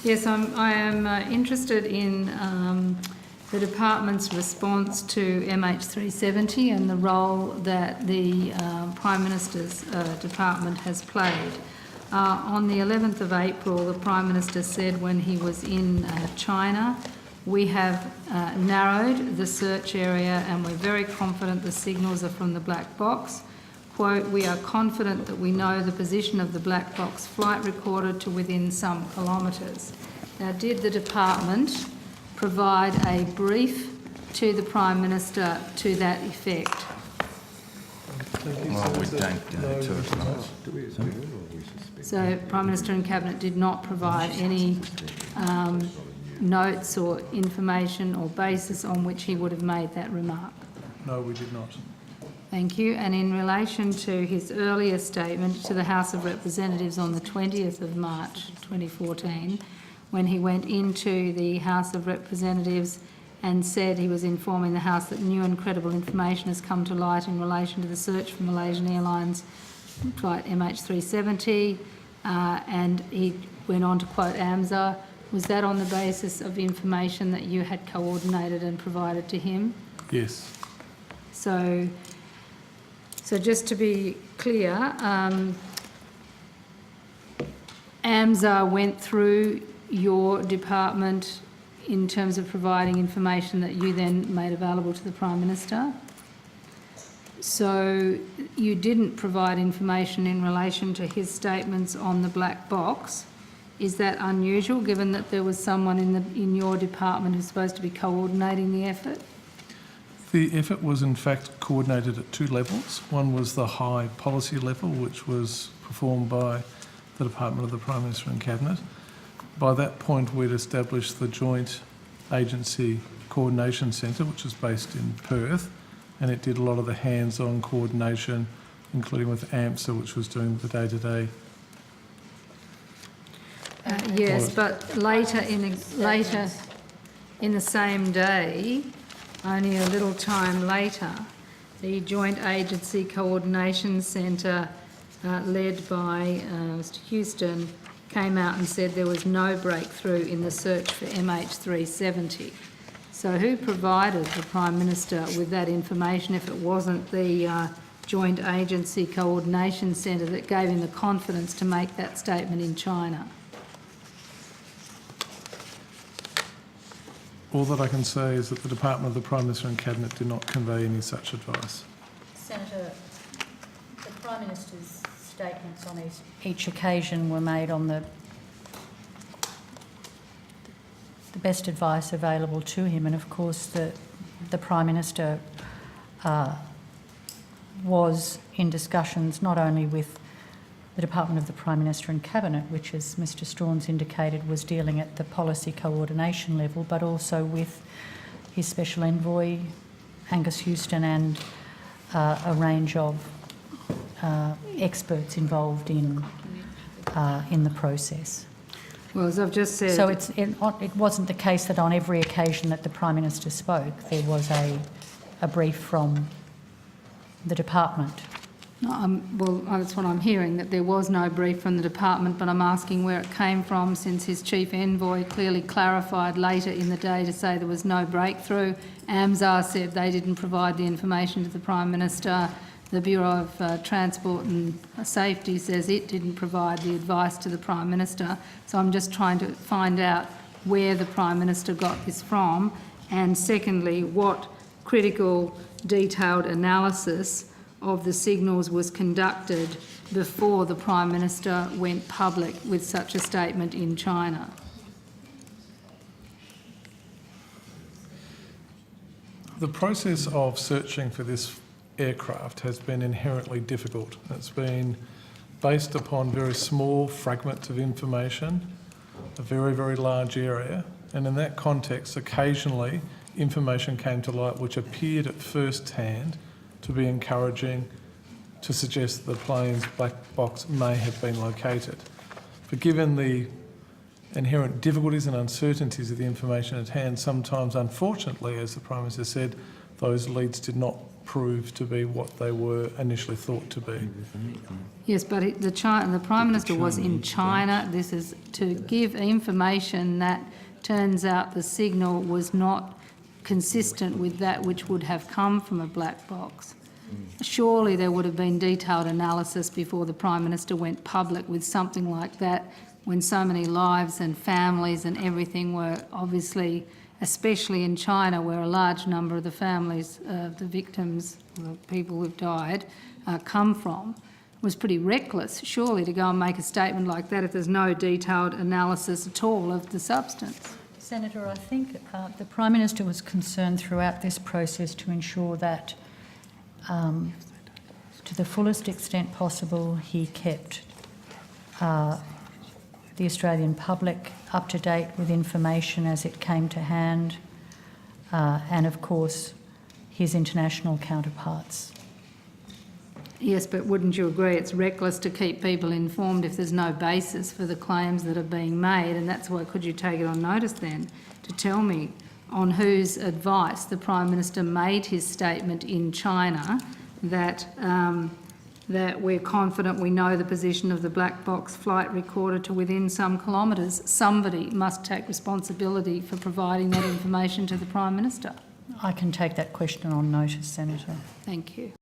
Yes, I am interested in the department's response to MH370 and the role that the Prime Minister's department has played. On the 11th of April, the Prime Minister said when he was in China, we have narrowed the search area and we're very confident the signals are from the black box. Quote, we are confident that we know the position of the black box flight recorder to within some kilometres. Now, did the department provide a brief to the Prime Minister to that effect? Well, we don't know to it. So, Prime Minister and Cabinet did not provide any notes or information or basis on which he would have made that remark? No, we did not. Thank you. And in relation to his earlier statement to the House of Representatives on the 20th of March 2014, when he went into the House of Representatives and said he was informing the House that new and credible information has come to light in relation to the search for Malaysian Airlines flight MH370, and he went on to quote AMSA. Was that on the basis of information that you had coordinated and provided to him? Yes. So just to be clear, AMSA went through your department in terms of providing information that you then made available to the Prime Minister. So you didn't provide information in relation to his statements on the black box. Is that unusual, given that there was someone in your department who's supposed to be coordinating the effort? The effort was in fact coordinated at two levels. One was the high policy level, which was performed by the Department of the Prime Minister and Cabinet. By that point, we'd established the Joint Agency Coordination Centre, which is based in Perth, and it did a lot of the hands-on coordination, including with AMSA, which was doing the day-to-day. Yes, but later in the same day, only a little time later, the Joint Agency Coordination Centre, led by Mr Houston, came out and said there was no breakthrough in the search for MH370. So who provided the Prime Minister with that information if it wasn't the Joint Agency Coordination Centre that gave him the confidence to make that statement in China? All that I can say is that the Department of the Prime Minister and Cabinet did not convey any such advice. Senator, the Prime Minister's statements on each occasion were made on the best advice available to him, and of course the Prime Minister was in discussions not only with the Department of the Prime Minister and Cabinet, which, as Mr Straughns indicated, was dealing at the policy coordination level, but also with his Special Envoy, Angus Houston, and a range of experts involved in the process. Well, as I've just said... So it wasn't the case that on every occasion that the Prime Minister spoke, there was a brief from the department. well, that's what I'm hearing, that there was no brief from the department, but I'm asking where it came from, since his chief envoy clearly clarified later in the day to say there was no breakthrough. AMSA said they didn't provide the information to the Prime Minister. The Bureau of Transport and Safety says it didn't provide the advice to the Prime Minister. So I'm just trying to find out where the Prime Minister got this from, and secondly, what critical, detailed analysis of the signals was conducted before the Prime Minister went public with such a statement in China. The process of searching for this aircraft has been inherently difficult. It's been based upon very small fragments of information, a very, very large area, and in that context, occasionally information came to light which appeared at first hand to be encouraging, to suggest that the plane's black box may have been located. But given the inherent difficulties and uncertainties of the information at hand, sometimes, unfortunately, as the Prime Minister said, those leads did not prove to be what they were initially thought to be. Yes, but the Prime Minister was in China. This is to give information that turns out the signal was not consistent with that which would have come from a black box. Surely there would have been detailed analysis before the Prime Minister went public with something like that, when so many lives and families and everything were obviously, especially in China, where a large number of the families of the victims, the people who've died, come from. It was pretty reckless, surely, to go and make a statement like that if there's no detailed analysis at all of the substance. Senator, I think the Prime Minister was concerned throughout this process to ensure that, to the fullest extent possible, he kept the Australian public up to date with information as it came to hand, and of course his international counterparts. Yes, but wouldn't you agree it's reckless to keep people informed if there's no basis for the claims that are being made? And that's why, could you take it on notice then to tell me on whose advice the Prime Minister made his statement in China that that we're confident we know the position of the black box flight recorder to within some kilometres. Somebody must take responsibility for providing that information to the Prime Minister. I can take that question on notice, Senator. Thank you.